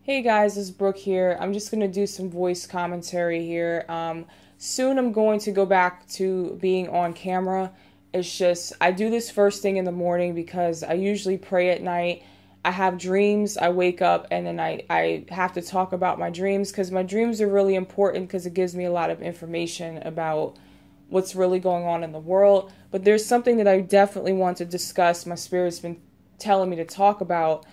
Hey guys, this is Brooke here. I'm just going to do some voice commentary here. Soon I'm going to go back to being on camera. It's just, I do this first thing in the morning because I usually pray at night. I have dreams, I wake up, and then I have to talk about my dreams because my dreams are really important because it gives me a lot of information about what's really going on in the world. But there's something that I definitely want to discuss. My spirit's been telling me to talk about.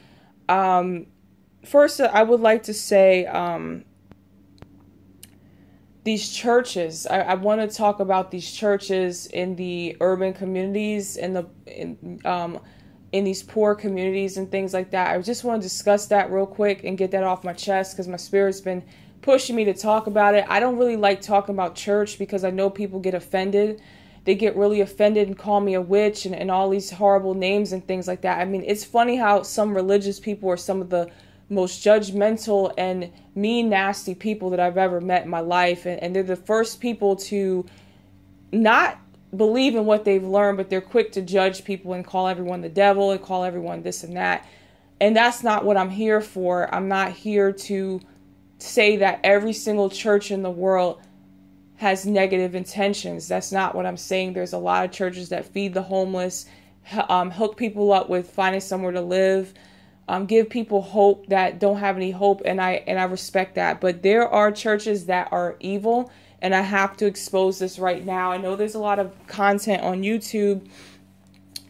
First, I would like to say these churches. I want to talk about these churches in the urban communities, in these poor communities and things like that. I just want to discuss that real quick and get that off my chest because my spirit's been pushing me to talk about it. I don't really like talking about church because I know people get offended. They get really offended and call me a witch and all these horrible names and things like that. I mean, it's funny how some religious people are some of the most judgmental and mean, nasty people that I've ever met in my life. And they're the first people to not believe in what they've learned, but they're quick to judge people and call everyone the devil and call everyone this and that. And that's not what I'm here for. I'm not here to say that every single church in the world has negative intentions. That's not what I'm saying. There's a lot of churches that feed the homeless, hook people up with finding somewhere to live, give people hope that don't have any hope, and I respect that. But there are churches that are evil, and I have to expose this right now. I know there's a lot of content on YouTube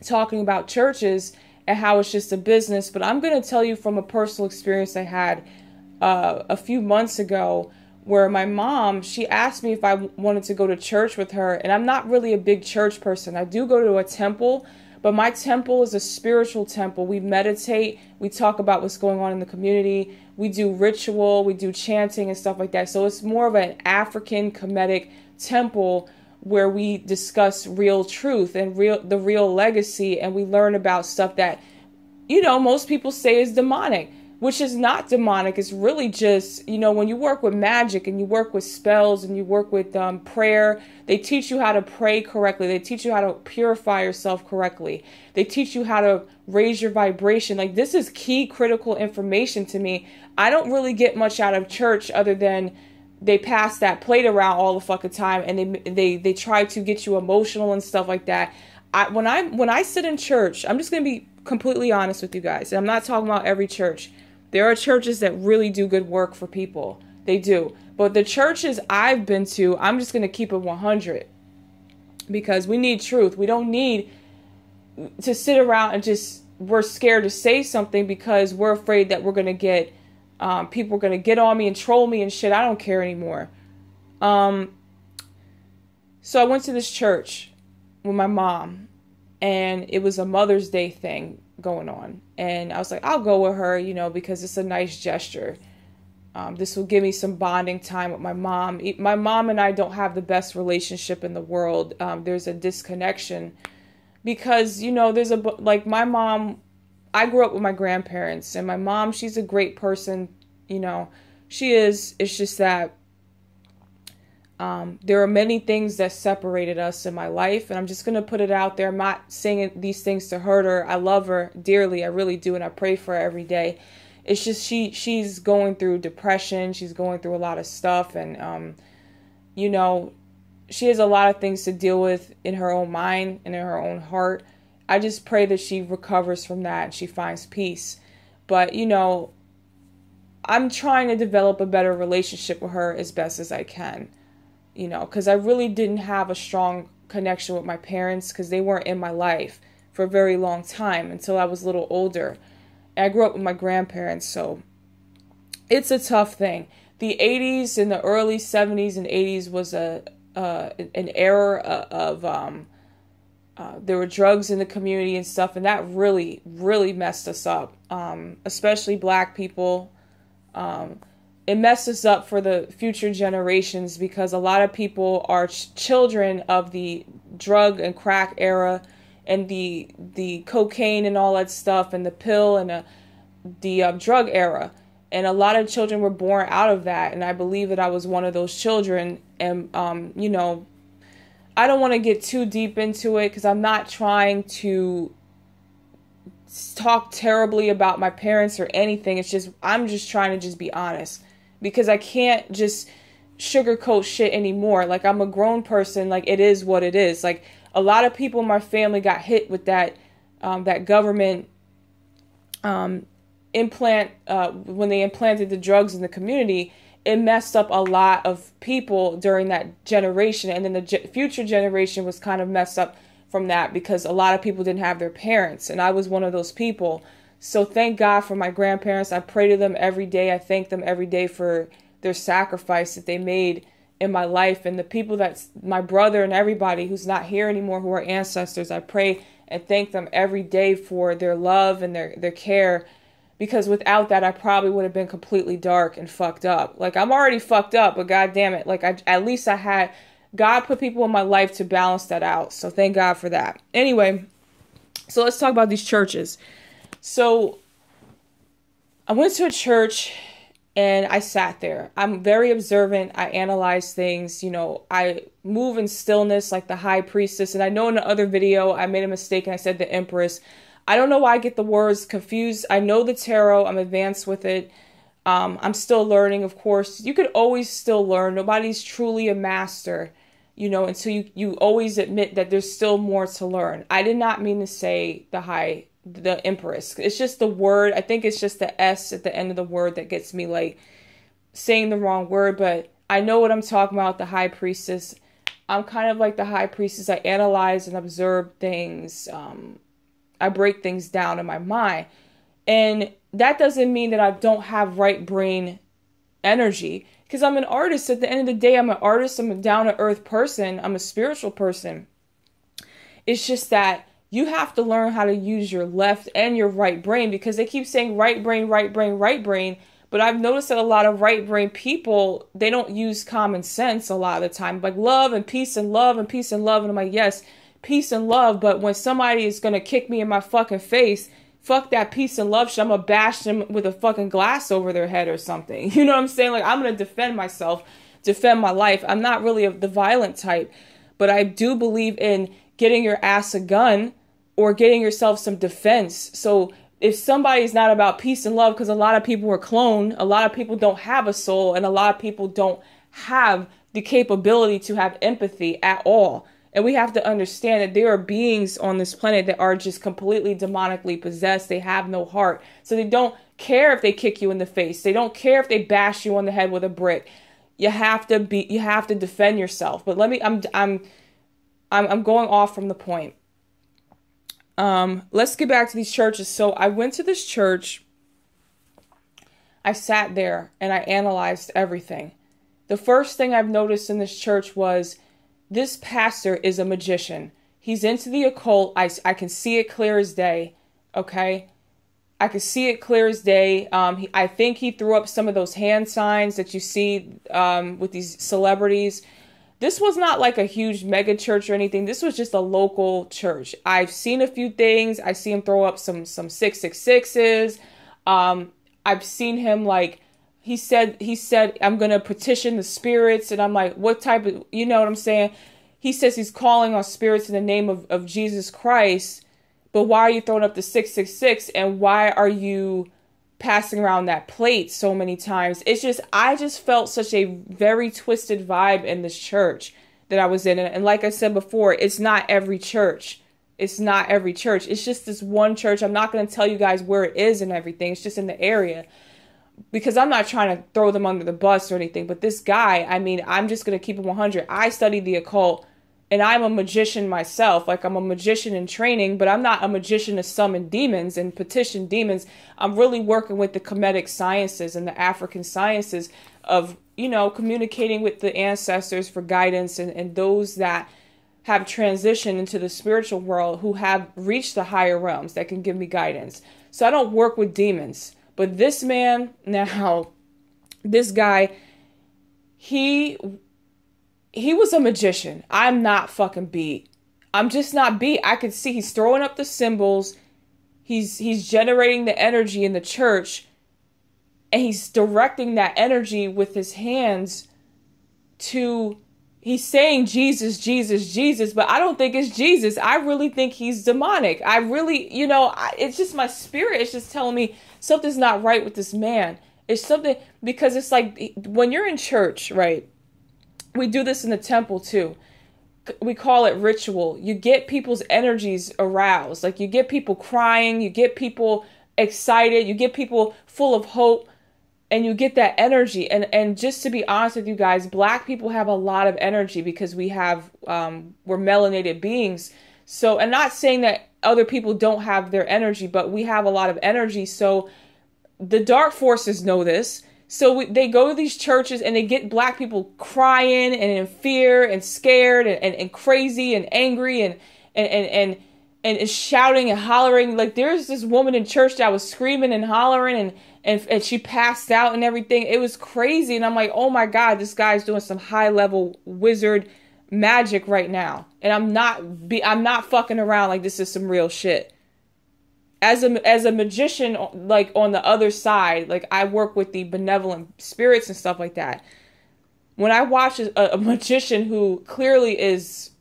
talking about churches and how it's just a business, but I'm going to tell you from a personal experience I had a few months ago, where my mom, she asked me if I wanted to go to church with her, and I'm not really a big church person. I do go to a temple, but my temple is a spiritual temple. We meditate, we talk about what's going on in the community, we do ritual, we do chanting and stuff like that. So it's more of an African Kemetic temple where we discuss real truth and the real legacy, and we learn about stuff that, most people say is demonic, which is not demonic. It's really just, when you work with magic and you work with spells and you work with prayer, they teach you how to pray correctly. They teach you how to purify yourself correctly. They teach you how to raise your vibration. Like, this is key critical information to me. I don't really get much out of church other than they pass that plate around all the fucking time, and they try to get you emotional and stuff like that. When I sit in church, I'm just going to be completely honest with you guys. And I'm not talking about every church. There are churches that really do good work for people. They do. But the churches I've been to, I'm just going to keep it 100. Because we need truth. We don't need to sit around and we're scared to say something because we're afraid that we're going to get, people are going to get on me and troll me and shit. I don't care anymore. So I went to this church with my mom, and it was a Mother's Day thing going on, and I was like, I'll go with her, because it's a nice gesture. This will give me some bonding time with my mom. My mom and I don't have the best relationship in the world. There's a disconnection because, my mom, I grew up with my grandparents, and my mom, she's a great person. She is. It's just that there are many things that separated us in my life, and I'm just going to put it out there. I'm not saying these things to hurt her. I love her dearly. I really do, and I pray for her every day. It's just she's going through depression. She's going through a lot of stuff, and, she has a lot of things to deal with in her own mind and in her own heart. I just pray that she recovers from that and she finds peace. But, I'm trying to develop a better relationship with her as best as I can. Because I really didn't have a strong connection with my parents because they weren't in my life for a very long time until I was a little older. And I grew up with my grandparents, so it's a tough thing. The 80s and the early 70s and 80s was an era of there were drugs in the community and stuff, and that really, really messed us up, especially black people. It messed us up for the future generations because a lot of people are children of the drug and crack era and the cocaine and all that stuff and the pill and the drug era. And a lot of children were born out of that. And I believe that I was one of those children. And, I don't want to get too deep into it because I'm not trying to talk terribly about my parents or anything. It's just, I'm just trying to just be honest, because I can't just sugarcoat shit anymore. Like, I'm a grown person. Like, it is what it is. Like, a lot of people in my family got hit with that government implant, when they implanted the drugs in the community. It messed up a lot of people during that generation. And then the future generation was kind of messed up from that, because a lot of people didn't have their parents. And I was one of those people. So thank God for my grandparents. I pray to them every day. I thank them every day for their sacrifice that they made in my life. And the people that's my brother and everybody who's not here anymore, who are ancestors, I pray and thank them every day for their love and their care. Because without that, I probably would have been completely dark and fucked up. Like, I'm already fucked up, but God damn it. Like, at least I had, God put people in my life to balance that out. So thank God for that. Anyway, so let's talk about these churches. So I went to a church and I sat there. I'm very observant. I analyze things. You know, I move in stillness like the high priestess. And I know in the other video, I made a mistake and I said the empress. I don't know why I get the words confused. I know the tarot. I'm advanced with it. I'm still learning, of course. You could always still learn. Nobody's truly a master, you know, until you always admit that there's still more to learn. I did not mean to say the empress. It's just the word. I think it's just the S at the end of the word that gets me like saying the wrong word. But I know what I'm talking about, the high priestess. I'm kind of like the high priestess. I analyze and observe things. I break things down in my mind. And that doesn't mean that I don't have right brain energy, because I'm an artist. At the end of the day, I'm an artist. I'm a down-to-earth person. I'm a spiritual person. It's just that you have to learn how to use your left and your right brain, because they keep saying right brain, right brain, right brain. But I've noticed that a lot of right brain people, they don't use common sense a lot of the time. Like love and peace and love and peace and love. And I'm like, yes, peace and love, but when somebody is going to kick me in my fucking face, fuck that peace and love shit. I'm going to bash them with a fucking glass over their head or something. You know what I'm saying? Like, I'm going to defend myself, defend my life. I'm not really the violent type, but I do believe in getting your ass a gun or getting yourself some defense. So if somebody's not about peace and love, because a lot of people are cloned, a lot of people don't have a soul, and a lot of people don't have the capability to have empathy at all. And we have to understand that there are beings on this planet that are just completely demonically possessed. They have no heart. So they don't care if they kick you in the face. They don't care if they bash you on the head with a brick. You have to defend yourself. But I'm going off from the point. Let's get back to these churches. So I went to this church. I sat there and I analyzed everything. The first thing I've noticed in this church was this pastor is a magician. He's into the occult. I can see it clear as day. Okay. I can see it clear as day. I think he threw up some of those hand signs that you see with these celebrities. This was not like a huge mega church or anything. This was just a local church. I've seen a few things. I see him throw up some 666s. I've seen him like, he said, I'm going to petition the spirits. And I'm like, what type of, you know what I'm saying? He says he's calling on spirits in the name of Jesus Christ. But why are you throwing up the 666? And why are you passing around that plate so many times? It's just, I just felt such a very twisted vibe in this church that I was in. And like I said before, it's not every church. It's not every church. It's just this one church. I'm not going to tell you guys where it is and everything. It's just in the area, because I'm not trying to throw them under the bus or anything. But this guy, I mean, I'm just going to keep it 100. I studied the occult, and I'm a magician myself. Like, I'm a magician in training, but I'm not a magician to summon demons and petition demons. I'm really working with the Kemetic sciences and the African sciences of, you know, communicating with the ancestors for guidance, and those that have transitioned into the spiritual world, who have reached the higher realms that can give me guidance. So I don't work with demons. But this man, now, this guy, he was a magician. I'm not fucking beat. I'm just not beat. I could see he's throwing up the symbols. He's generating the energy in the church. And he's directing that energy with his hands to, he's saying Jesus, Jesus, Jesus, but I don't think it's Jesus. I really think he's demonic. I really, it's just my spirit. It's just telling me something's not right with this man. It's something, because it's like when you're in church, right? We do this in the temple too. We call it ritual. You get people's energies aroused. Like you get people crying, you get people excited, you get people full of hope, and you get that energy. And just to be honest with you guys, Black people have a lot of energy because we're melanated beings. So, and not saying that other people don't have their energy, but we have a lot of energy. So the dark forces know this. So they go to these churches and they get Black people crying and in fear and scared and crazy and angry and shouting and hollering. Like there's this woman in church that was screaming and hollering and she passed out and everything. It was crazy. And I'm like, oh my God, this guy's doing some high level wizard magic right now. And I'm not fucking around. Like this is some real shit. As a magician, like on the other side, like I work with the benevolent spirits and stuff like that. When I watch a magician who clearly is,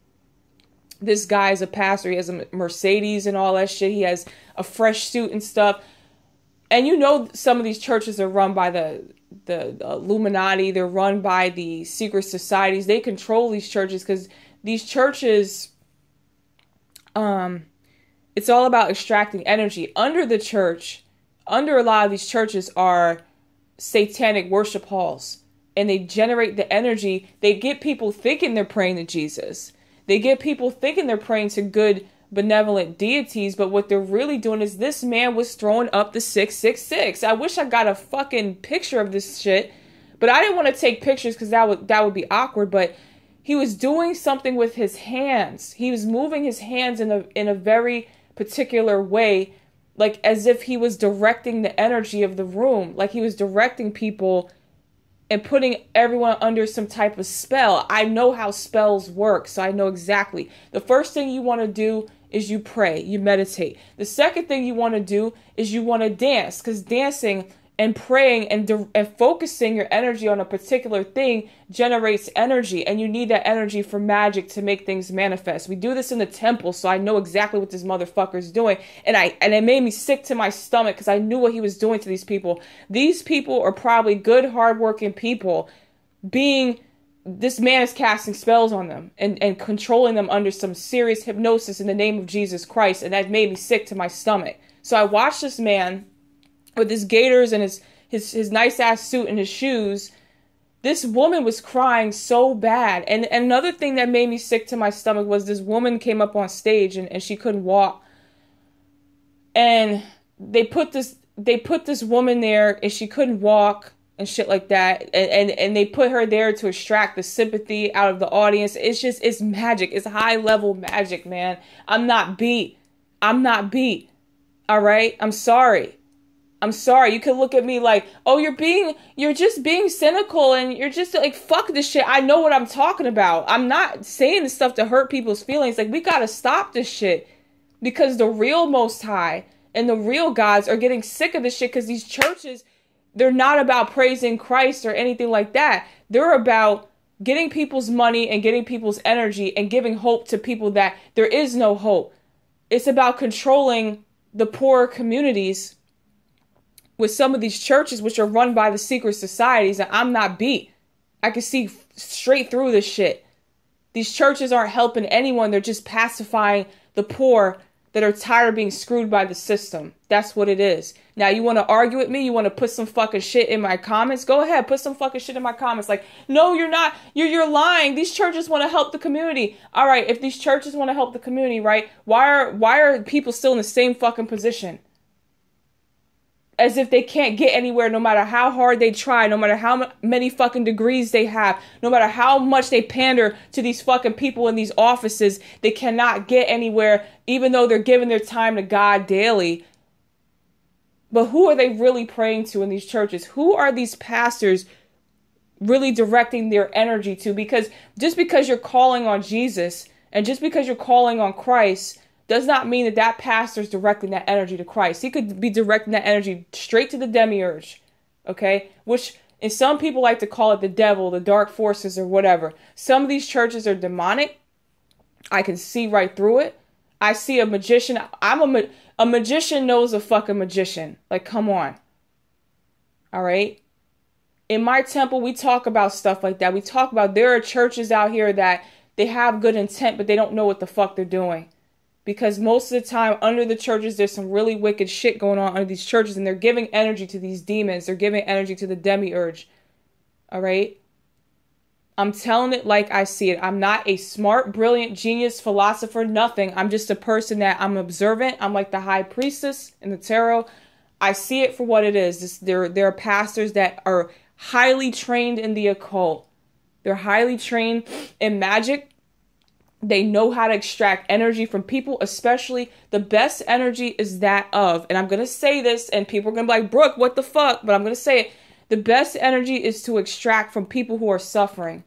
this guy is a pastor, he has a Mercedes and all that shit, he has a fresh suit and stuff. And some of these churches are run by the Illuminati, they're run by the secret societies. They control these churches because these churches, it's all about extracting energy. Under a lot of these churches are satanic worship halls. And they generate the energy. They get people thinking they're praying to Jesus. They get people thinking they're praying to good, benevolent deities. But what they're really doing is, this man was throwing up the 666. I wish I got a fucking picture of this shit. But I didn't want to take pictures because that would be awkward. But he was doing something with his hands. He was moving his hands in a very particular way, like as if he was directing the energy of the room, like he was directing people and putting everyone under some type of spell. I know how spells work, so I know exactly. The first thing you want to do is you pray, you meditate. The second thing you want to do is you want to dance, because dancing and praying and focusing your energy on a particular thing generates energy, and you need that energy for magic to make things manifest. We do this in the temple, so I know exactly what this motherfucker's doing, and it made me sick to my stomach because I knew what he was doing to these people. These people are probably good, hardworking people. This man is casting spells on them and controlling them under some serious hypnosis in the name of Jesus Christ, and that made me sick to my stomach. So I watched this man with his gaiters and his nice ass suit and his shoes. This woman was crying so bad. And another thing that made me sick to my stomach was this woman came up on stage and she couldn't walk. And they put this woman there and she couldn't walk and shit like that. And they put her there to extract the sympathy out of the audience. It's magic. It's high level magic, man. I'm not beat. All right? I'm sorry. You could look at me like, oh, you're just being cynical and you're just like, fuck this shit. I know what I'm talking about. I'm not saying this stuff to hurt people's feelings. Like, we gotta stop this shit, because the real Most High and the real gods are getting sick of this shit, because these churches, they're not about praising Christ or anything like that. They're about getting people's money and getting people's energy and giving hope to people that there is no hope. It's about controlling the poor communities with some of these churches, which are run by the secret societies, and I'm not beat. I can see straight through this shit. These churches aren't helping anyone. They're just pacifying the poor that are tired of being screwed by the system. That's what it is. Now, you want to argue with me? You want to put some fucking shit in my comments? Go ahead, put some fucking shit in my comments. Like, no, you're not. You're lying. These churches want to help the community. All right, if these churches want to help the community, right? Why are people still in the same fucking position? As if they can't get anywhere, no matter how hard they try, no matter how many fucking degrees they have, no matter how much they pander to these fucking people in these offices, they cannot get anywhere, even though they're giving their time to God daily. But who are they really praying to in these churches? Who are these pastors really directing their energy to? Because just because you're calling on Jesus and just because you're calling on Christ does not mean that pastor's directing that energy to Christ. He could be directing that energy straight to the demiurge, okay? Which And some people like to call it the devil, the dark forces, or whatever. Some of these churches are demonic. I can see right through it. I see a magician. A magician knows a fucking magician. Like, come on. All right? In my temple, we talk about stuff like that. We talk about there are churches out here that they have good intent, but they don't know what the fuck they're doing. Because most of the time, under the churches, there's some really wicked shit going on under these churches, and they're giving energy to these demons. They're giving energy to the demiurge. All right? I'm telling it like I see it. I'm not a smart, brilliant, genius, philosopher, nothing. I'm just a person that I'm observant. I'm like the high priestess in the tarot. I see it for what it is. There are pastors that are highly trained in the occult. They're highly trained in magic. They know how to extract energy from people, especially the best energy is that of, and I'm going to say this and people are going to be like, Brooke, what the fuck? But I'm going to say it. The best energy is to extract from people who are suffering,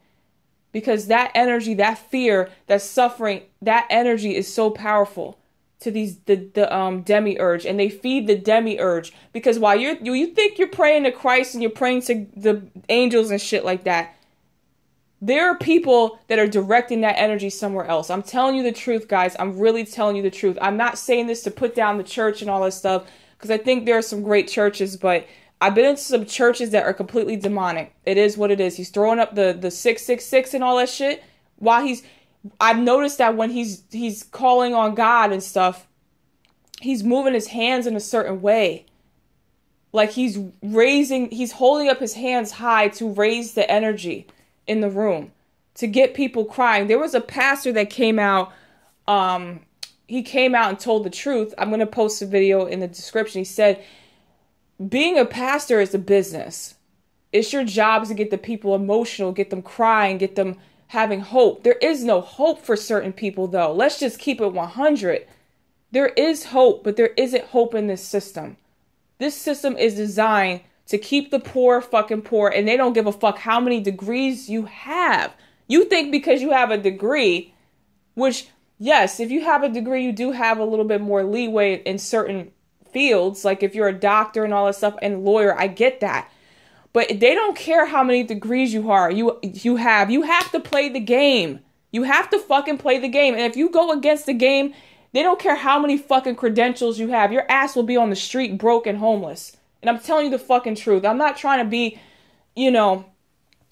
because that energy, that fear, that suffering, that energy is so powerful to these the demiurge, and they feed the demiurge. Because while you think you're praying to Christ and you're praying to the angels and shit like that, there are people that are directing that energy somewhere else. I'm telling you the truth, guys. I'm really telling you the truth. I'm not saying this to put down the church and all that stuff, because I think there are some great churches, but I've been into some churches that are completely demonic. It is what it is. He's throwing up the 666 and all that shit. I've noticed that when he's calling on God and stuff, he's moving his hands in a certain way. Like he's holding up his hands high to raise the energy in the room, to get people crying. There was a pastor that came out, he came out and told the truth. I'm going to post a video in the description. He said, being a pastor is a business. It's your job to get the people emotional, get them crying, get them having hope. There is no hope for certain people, though. Let's just keep it 100. There is hope, but there isn't hope in this system. This system is designed to keep the poor fucking poor, and they don't give a fuck how many degrees you have. You think because you have a degree, which, yes, if you have a degree, you do have a little bit more leeway in certain fields, like if you're a doctor and all that stuff, and lawyer, I get that. But they don't care how many degrees you have. You have to play the game. You have to fucking play the game. And if you go against the game, they don't care how many fucking credentials you have. Your ass will be on the street broke and homeless. And I'm telling you the fucking truth. I'm not trying to be,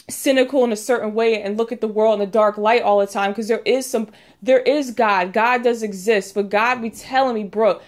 cynical in a certain way and look at the world in a dark light all the time, because there is God. God does exist. But God be telling me, bro,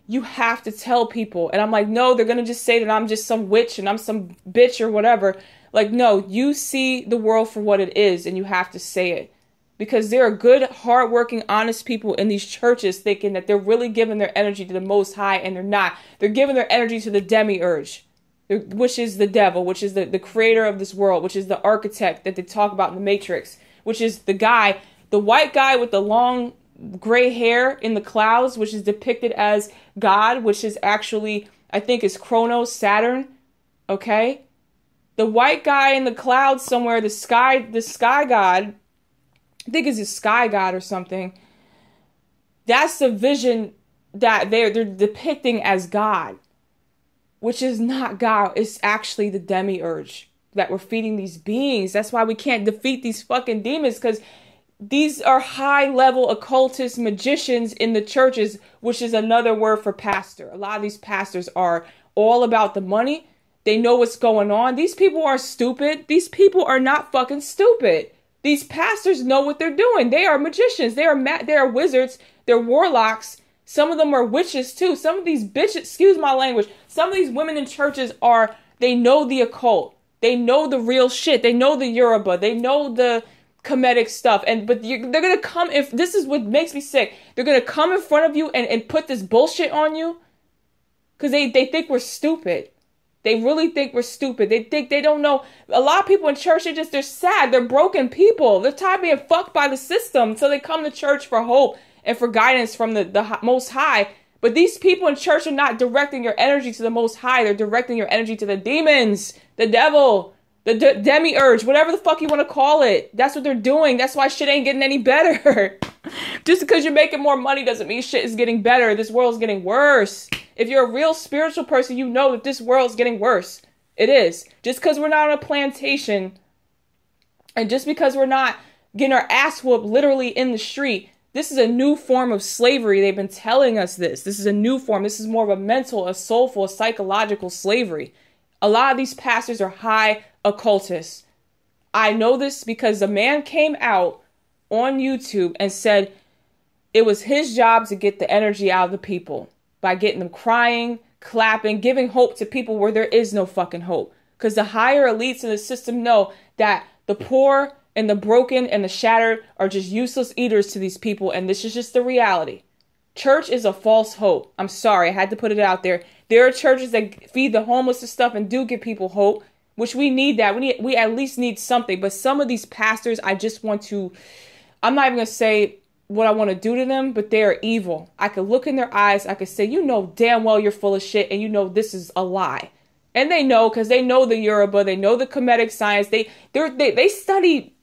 you have to tell people. And I'm like, no, they're going to just say that I'm just some witch and I'm some bitch or whatever. Like, no, you see the world for what it is, and you have to say it. Because there are good, hardworking, honest people in these churches thinking that they're really giving their energy to the Most High, and they're not. They're giving their energy to the demiurge, which is the devil, which is the creator of this world, which is the architect that they talk about in the Matrix, which is the white guy with the long gray hair in the clouds, which is depicted as God, which is actually, I think, is Kronos, Saturn. Okay? The white guy in the clouds somewhere, the sky god, I think it's a sky god or something. That's the vision that they're depicting as God, which is not God. It's actually the demiurge that we're feeding these beings. That's why we can't defeat these fucking demons, because these are high-level occultist magicians in the churches, which is another word for pastor. A lot of these pastors are all about the money. They know what's going on. These people aren't stupid. These people are not fucking stupid. These pastors know what they're doing. They are magicians. They are wizards. They're warlocks. Some of them are witches too. Some of these bitches, excuse my language, some of these women in churches they know the occult. They know the real shit. They know the Yoruba. They know the comedic stuff. But they're going to come, if this is what makes me sick, they're going to come in front of you and put this bullshit on you because they think we're stupid. They really think we're stupid. They think they don't know. A lot of people in church, they're sad. They're broken people. They're tired of being fucked by the system. So they come to church for hope and for guidance from the Most High. But these people in church are not directing your energy to the Most High. They're directing your energy to the demons, the devil, the demiurge, whatever the fuck you want to call it. That's what they're doing. That's why shit ain't getting any better. Just because you're making more money doesn't mean shit is getting better. This world's getting worse. If you're a real spiritual person, you know that this world's getting worse. It is. Just because we're not on a plantation, and just because we're not getting our ass whooped literally in the street, this is a new form of slavery. They've been telling us this. This is a new form. This is more of a mental, a soulful, a psychological slavery. A lot of these pastors are high occultists. I know this because a man came out on YouTube and said it was his job to get the energy out of the people by getting them crying, clapping, giving hope to people where there is no fucking hope. Because the higher elites in the system know that the poor and the broken and the shattered are just useless eaters to these people, and this is just the reality. Church is a false hope. I'm sorry, I had to put it out there. There are churches that feed the homeless and stuff and do give people hope, which we need that. We at least need something. But some of these pastors, I'm not even going to say what I want to do to them, but they are evil. I could look in their eyes. I could say, you know damn well you're full of shit, and you know this is a lie. And they know, because they know the Yoruba, they know the Kemetic science. They study,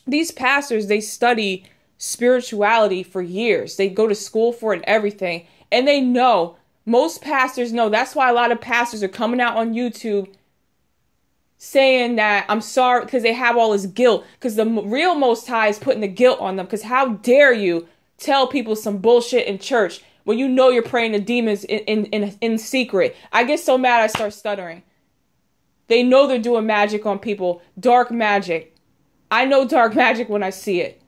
these pastors, they study spirituality for years. They go to school for it and everything. And they know, most pastors know. That's why a lot of pastors are coming out on YouTube saying that I'm sorry, because they have all this guilt, because the real Most High is putting the guilt on them. Because how dare you tell people some bullshit in church when you know you're praying to demons in secret? I get so mad I start stuttering. They know they're doing magic on people, dark magic. I know dark magic when I see it.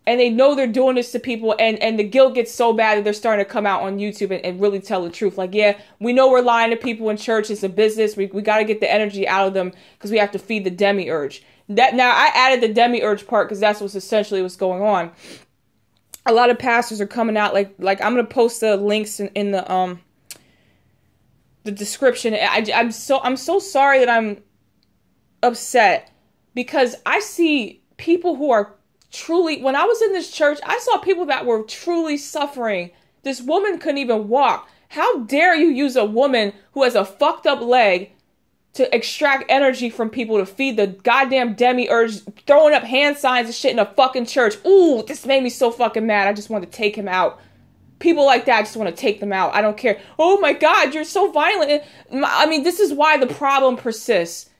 And they know they're doing this to people, and the guilt gets so bad that they're starting to come out on YouTube and really tell the truth. Like, yeah, we know we're lying to people in church. It's a business. We got to get the energy out of them because we have to feed the demiurge. Now, I added the demiurge part because that's essentially what's going on. A lot of pastors are coming out like I'm going to post the links in the description. I'm so sorry that I'm upset because I see people who are truly, when I was in this church, I saw people that were truly suffering. This woman couldn't even walk. How dare you use a woman who has a fucked up leg to extract energy from people to feed the goddamn demiurge, throwing up hand signs and shit in a fucking church. Ooh, this made me so fucking mad. I just wanted to take him out. People like that, I just want to take them out. I don't care. Oh my God, you're so violent. I mean, this is why the problem persists.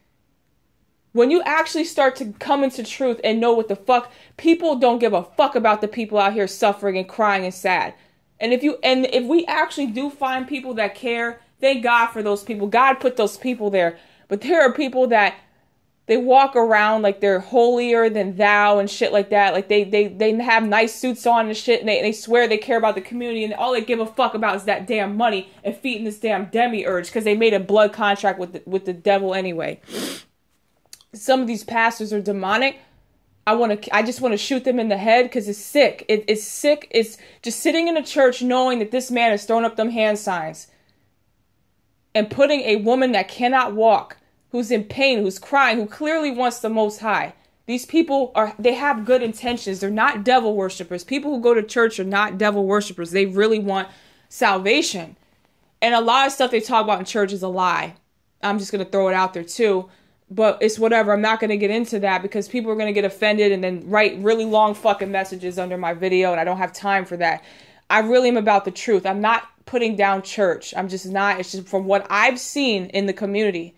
When you actually start to come into truth and know what the fuck, people don't give a fuck about the people out here suffering and crying and sad. And if we actually do find people that care, thank God for those people. God put those people there. But there are people that they walk around like they're holier than thou and shit like that. Like they have nice suits on and shit, and they swear they care about the community, and all they give a fuck about is that damn money and feeding this damn demiurge because they made a blood contract with the devil anyway. Some of these pastors are demonic. I just want to shoot them in the head because it's sick. It's sick. It's just sitting in a church knowing that this man is throwing up them hand signs and putting a woman that cannot walk, who's in pain, who's crying, who clearly wants the Most High. These people they have good intentions. They're not devil worshipers. People who go to church are not devil worshipers. They really want salvation. And a lot of stuff they talk about in church is a lie. I'm just going to throw it out there too. But it's whatever. I'm not going to get into that because people are going to get offended and then write really long fucking messages under my video, and I don't have time for that. I really am about the truth. I'm not putting down church. I'm just not. It's just from what I've seen in the community,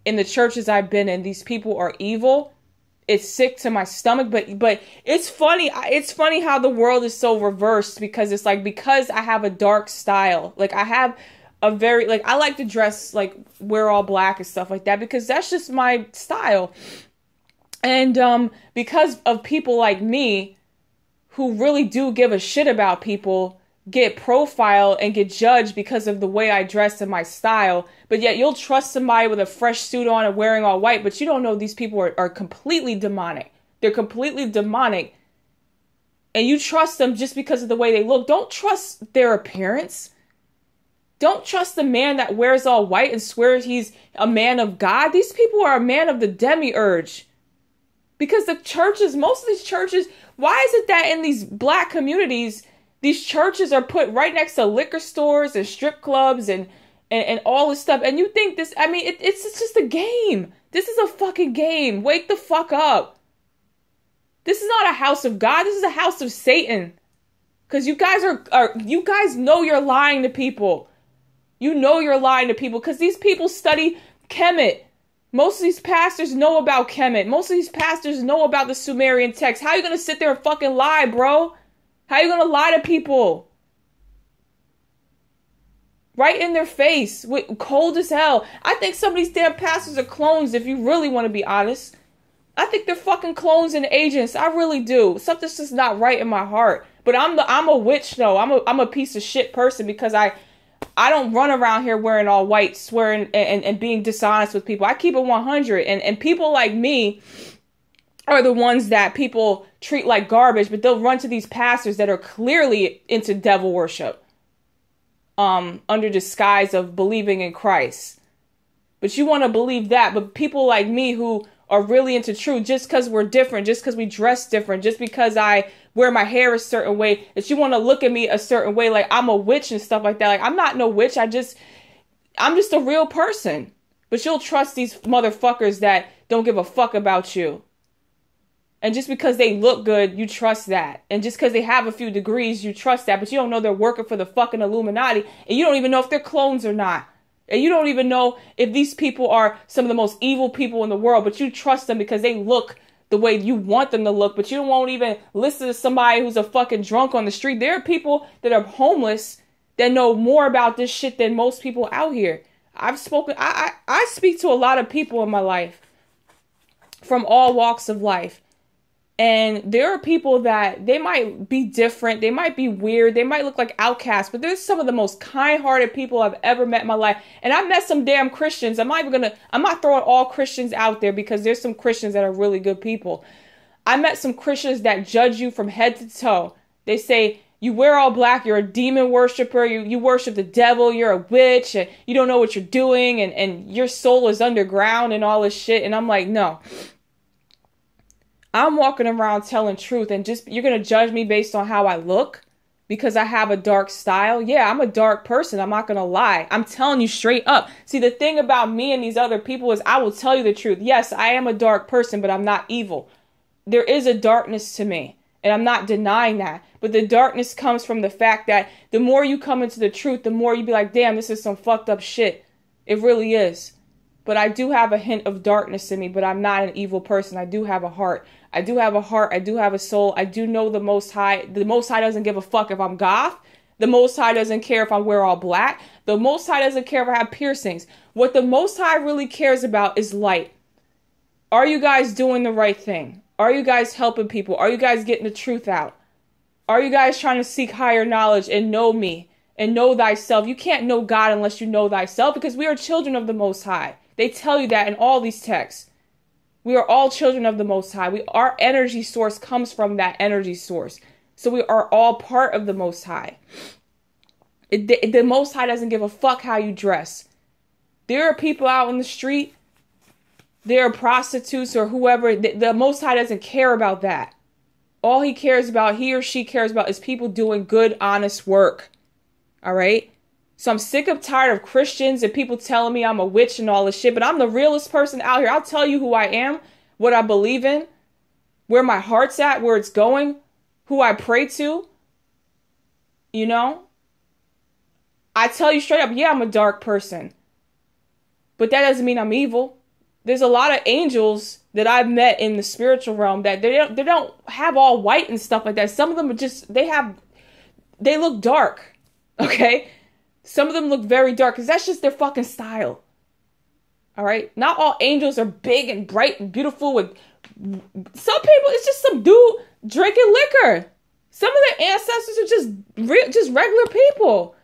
in the churches I've been in, these people are evil. It's sick to my stomach, but it's funny. It's funny how the world is so reversed because it's like, because I have a dark style, like I have I like to dress, like, wear all black and stuff like that because that's just my style. And because of people like me who really do give a shit about people get profiled and get judged because of the way I dress and my style, but yet you'll trust somebody with a fresh suit on and wearing all white, but you don't know these people are completely demonic. They're completely demonic. And you trust them just because of the way they look. Don't trust their appearance. Don't trust the man that wears all white and swears he's a man of God. These people are a man of the demiurge. Because the churches, most of these churches, why is it that in these black communities, these churches are put right next to liquor stores and strip clubs and all this stuff? And you think this, I mean, it's just a game. This is a fucking game. Wake the fuck up. This is not a house of God. This is a house of Satan. Because you guys you guys know you're lying to people. You know you're lying to people because these people study Kemet. Most of these pastors know about Kemet. Most of these pastors know about the Sumerian text. How are you going to sit there and fucking lie, bro? How are you going to lie to people? Right in their face, cold as hell. I think some of these damn pastors are clones, if you really want to be honest. I think they're fucking clones and agents. I really do. Something's just not right in my heart. But I'm a witch though. I'm a piece of shit person because I don't run around here wearing all white, swearing and being dishonest with people. I keep it 100. And people like me are the ones that people treat like garbage, but they'll run to these pastors that are clearly into devil worship. Under disguise of believing in Christ. But you want to believe that. But people like me who are really into truth, just because we're different, just because we dress different, just because I wear my hair a certain way, that you want to look at me a certain way, like I'm a witch and stuff like that. Like, I'm not no witch. I'm just a real person. But you'll trust these motherfuckers that don't give a fuck about you. And just because they look good, you trust that. And just because they have a few degrees, you trust that. But you don't know they're working for the fucking Illuminati. And you don't even know if they're clones or not. And you don't even know if these people are some of the most evil people in the world. But you trust them because they look the way you want them to look. But you won't even listen to somebody who's a fucking drunk on the street. There are people that are homeless that know more about this shit than most people out here. I speak to a lot of people in my life from all walks of life. And there are people that they might be different. They might be weird. They might look like outcasts, but there's some of the most kind-hearted people I've ever met in my life. And I met some damn Christians. I'm not throwing all Christians out there because there's some Christians that are really good people. I met some Christians that judge you from head to toe. They say, you wear all black, you're a demon worshiper, you worship the devil, you're a witch, and you don't know what you're doing, and your soul is underground and all this shit. And I'm like, no. I'm walking around telling truth, and you're going to judge me based on how I look because I have a dark style. Yeah, I'm a dark person. I'm not going to lie. I'm telling you straight up. See, the thing about me and these other people is I will tell you the truth. Yes, I am a dark person, but I'm not evil. There is a darkness to me, and I'm not denying that. But the darkness comes from the fact that the more you come into the truth, the more you be like, damn, this is some fucked up shit. It really is. But I do have a hint of darkness in me, but I'm not an evil person. I do have a heart. I do have a heart. I do have a soul. I do know the Most High. The Most High doesn't give a fuck if I'm goth. The Most High doesn't care if I wear all black. The Most High doesn't care if I have piercings. What the Most High really cares about is light. Are you guys doing the right thing? Are you guys helping people? Are you guys getting the truth out? Are you guys trying to seek higher knowledge and know me and know thyself? You can't know God unless you know thyself because we are children of the Most High. They tell you that in all these texts. We are all children of the Most High. Our energy source comes from that energy source. So we are all part of the Most High. The Most High doesn't give a fuck how you dress. There are people out in the street. There are prostitutes or whoever. The Most High doesn't care about that. All he cares about, he or she cares about, is people doing good, honest work. All right? So I'm sick of tired of Christians and people telling me I'm a witch and all this shit, but I'm the realest person out here. I'll tell you who I am, what I believe in, where my heart's at, where it's going, who I pray to. You know? I tell you straight up, yeah, I'm a dark person. But that doesn't mean I'm evil. There's a lot of angels that I've met in the spiritual realm that they don't have all white and stuff like that. Some of them are just, they look dark. Okay? Some of them look very dark because that's just their fucking style. All right? Not all angels are big and bright and beautiful. With some people, it's just some dude drinking liquor. Some of their ancestors are just regular people.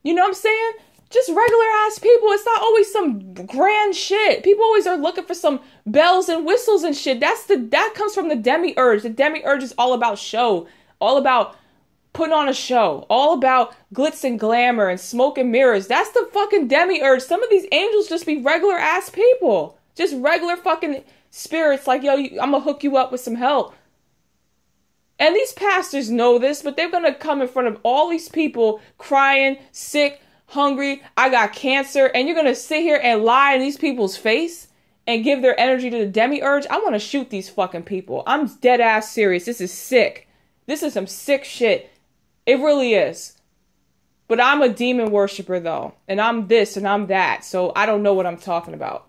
You know what I'm saying? Just regular ass people. It's not always some grand shit. People always are looking for some bells and whistles and shit. That comes from the demiurge. The demiurge is all about show. All about putting on a show, all about glitz and glamour and smoke and mirrors. That's the fucking demiurge. Some of these angels just be regular ass people. Just regular fucking spirits like, yo, I'm gonna hook you up with some help. And these pastors know this, but they're gonna come in front of all these people crying, sick, hungry, I got cancer, and you're gonna sit here and lie in these people's face and give their energy to the demiurge? I wanna shoot these fucking people. I'm dead ass serious. This is sick. This is some sick shit. It really is. But I'm a demon worshiper though. And I'm this and I'm that. So I don't know what I'm talking about.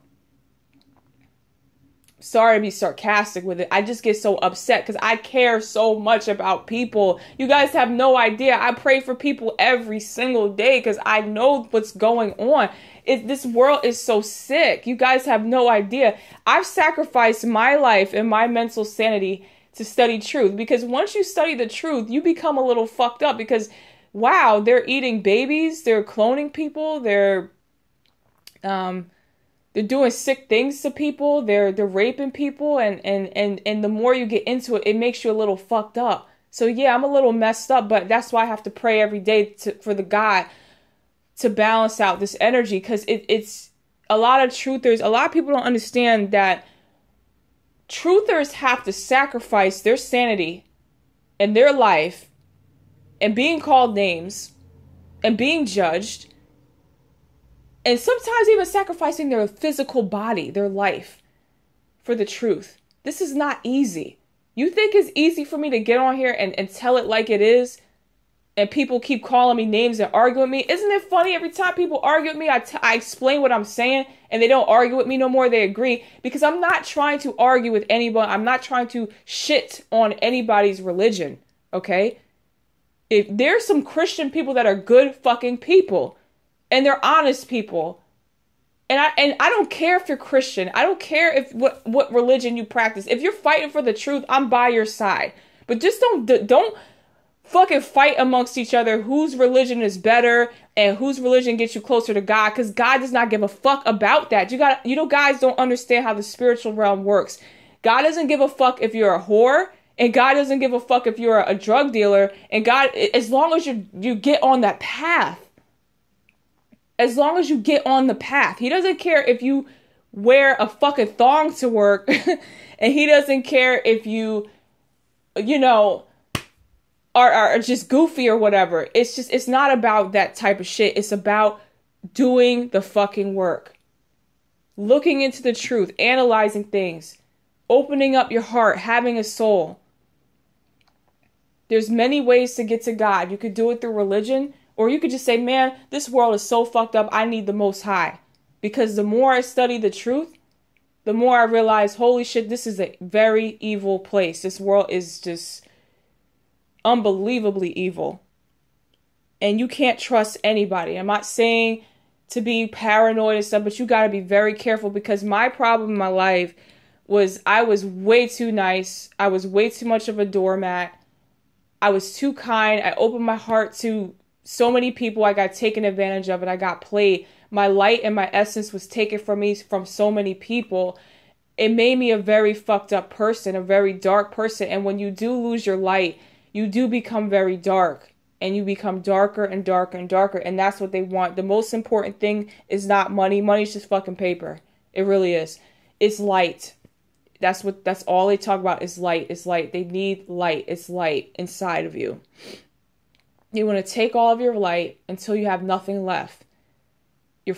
Sorry to be sarcastic with it. I just get so upset because I care so much about people. You guys have no idea. I pray for people every single day because I know what's going on. This world is so sick. You guys have no idea. I've sacrificed my life and my mental sanity to study truth, because once you study the truth, you become a little fucked up because, wow, they're eating babies, they're cloning people, they're doing sick things to people. They're raping people, and the more you get into it, it makes you a little fucked up. So yeah, I'm a little messed up, but that's why I have to pray every day for the God to balance out this energy, because it's a lot of truthers. A lot of people don't understand that truthers have to sacrifice their sanity and their life and being called names and being judged, and sometimes even sacrificing their physical body, their life, for the truth. This is not easy. You think it's easy for me to get on here and tell it like it is, and people keep calling me names and arguing with me? Isn't it funny? Every time people argue with me, I explain what I'm saying, and they don't argue with me no more. They agree, because I'm not trying to argue with anybody. I'm not trying to shit on anybody's religion, okay? If there's some Christian people that are good fucking people, and they're honest people. And I don't care if you're Christian. I don't care if what religion you practice. If you're fighting for the truth, I'm by your side. But just don't fucking fight amongst each other whose religion is better and whose religion gets you closer to God, because God does not give a fuck about that. Guys don't understand how the spiritual realm works. God doesn't give a fuck if you're a whore, and God doesn't give a fuck if you're a drug dealer, and God, as long as you get on that path. As long as you get on the path. He doesn't care if you wear a fucking thong to work. And he doesn't care if you are just goofy or whatever. It's not about that type of shit. It's about doing the fucking work. Looking into the truth. Analyzing things. Opening up your heart. Having a soul. There's many ways to get to God. You could do it through religion. Or you could just say, man, this world is so fucked up, I need the Most High. Because the more I study the truth, the more I realize, holy shit, this is a very evil place. This world is just unbelievably evil. And you can't trust anybody. I'm not saying to be paranoid and stuff, but you got to be very careful, because my problem in my life was I was way too nice. I was way too much of a doormat. I was too kind. I opened my heart to so many people. I got taken advantage of, and I got played. My light and my essence was taken from me from so many people. It made me a very fucked up person, a very dark person. And when you do lose your light, you do become very dark, and you become darker and darker and darker. And that's what they want. The most important thing is not money. Money's just fucking paper. It really is. It's light. That's all they talk about is light. It's light. They need light. It's light inside of you. You want to take all of your light until you have nothing left. You're